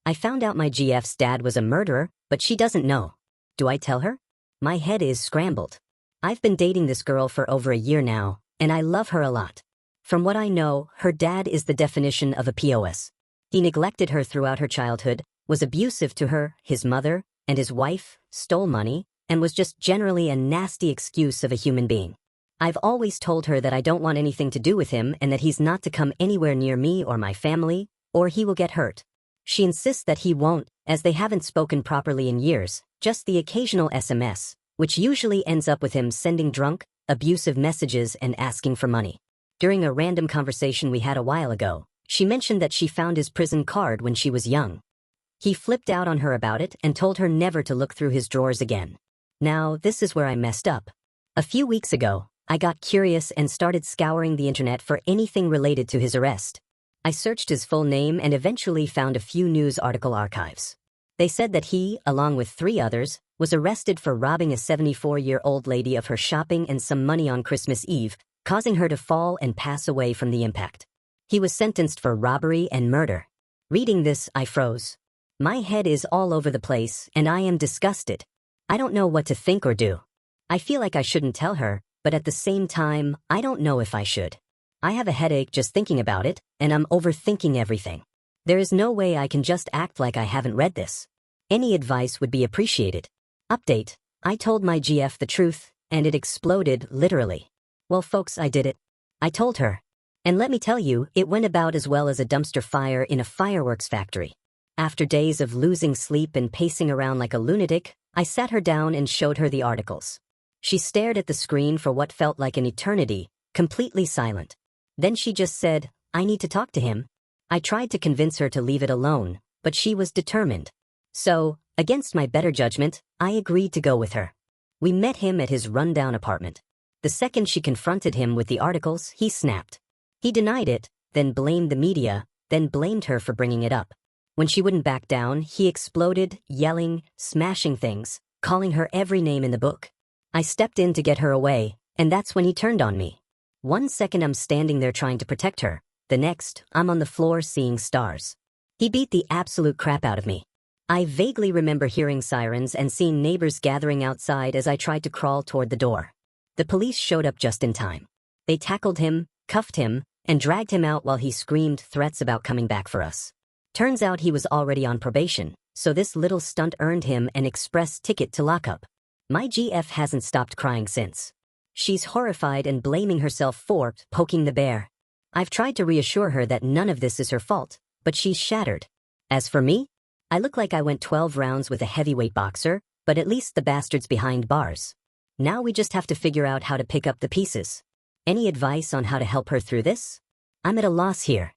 I found out my GF's dad was a murderer, but she doesn't know. Do I tell her? My head is scrambled. I've been dating this girl for over a year now, and I love her a lot. From what I know, her dad is the definition of a POS. He neglected her throughout her childhood, was abusive to her, his mother, and his wife, stole money, and was just generally a nasty excuse of a human being. I've always told her that I don't want anything to do with him and that he's not to come anywhere near me or my family, or he will get hurt. She insists that he won't, as they haven't spoken properly in years, just the occasional SMS, which usually ends up with him sending drunk, abusive messages and asking for money. During a random conversation we had a while ago, she mentioned that she found his prison card when she was young. He flipped out on her about it and told her never to look through his drawers again. Now, this is where I messed up. A few weeks ago, I got curious and started scouring the internet for anything related to his arrest. I searched his full name and eventually found a few news article archives. They said that he, along with 3 others, was arrested for robbing a 74-year-old lady of her shopping and some money on Christmas Eve, causing her to fall and pass away from the impact. He was sentenced for robbery and murder. Reading this, I froze. My head is all over the place, and I am disgusted. I don't know what to think or do. I feel like I shouldn't tell her, but at the same time, I don't know if I should. I have a headache just thinking about it, and I'm overthinking everything. There is no way I can just act like I haven't read this. Any advice would be appreciated. Update: I told my GF the truth, and it exploded, literally. Well, folks, I did it. I told her. And let me tell you, it went about as well as a dumpster fire in a fireworks factory. After days of losing sleep and pacing around like a lunatic, I sat her down and showed her the articles. She stared at the screen for what felt like an eternity, completely silent. Then she just said, "I need to talk to him." I tried to convince her to leave it alone, but she was determined. So, against my better judgment, I agreed to go with her. We met him at his rundown apartment. The second she confronted him with the articles, he snapped. He denied it, then blamed the media, then blamed her for bringing it up. When she wouldn't back down, he exploded, yelling, smashing things, calling her every name in the book. I stepped in to get her away, and that's when he turned on me. One second I'm standing there trying to protect her, the next, I'm on the floor seeing stars. He beat the absolute crap out of me. I vaguely remember hearing sirens and seeing neighbors gathering outside as I tried to crawl toward the door. The police showed up just in time. They tackled him, cuffed him, and dragged him out while he screamed threats about coming back for us. Turns out he was already on probation, so this little stunt earned him an express ticket to lockup. My GF hasn't stopped crying since. She's horrified and blaming herself for poking the bear. I've tried to reassure her that none of this is her fault, but she's shattered. As for me, I look like I went 12 rounds with a heavyweight boxer, but at least the bastard's behind bars. Now we just have to figure out how to pick up the pieces. Any advice on how to help her through this? I'm at a loss here.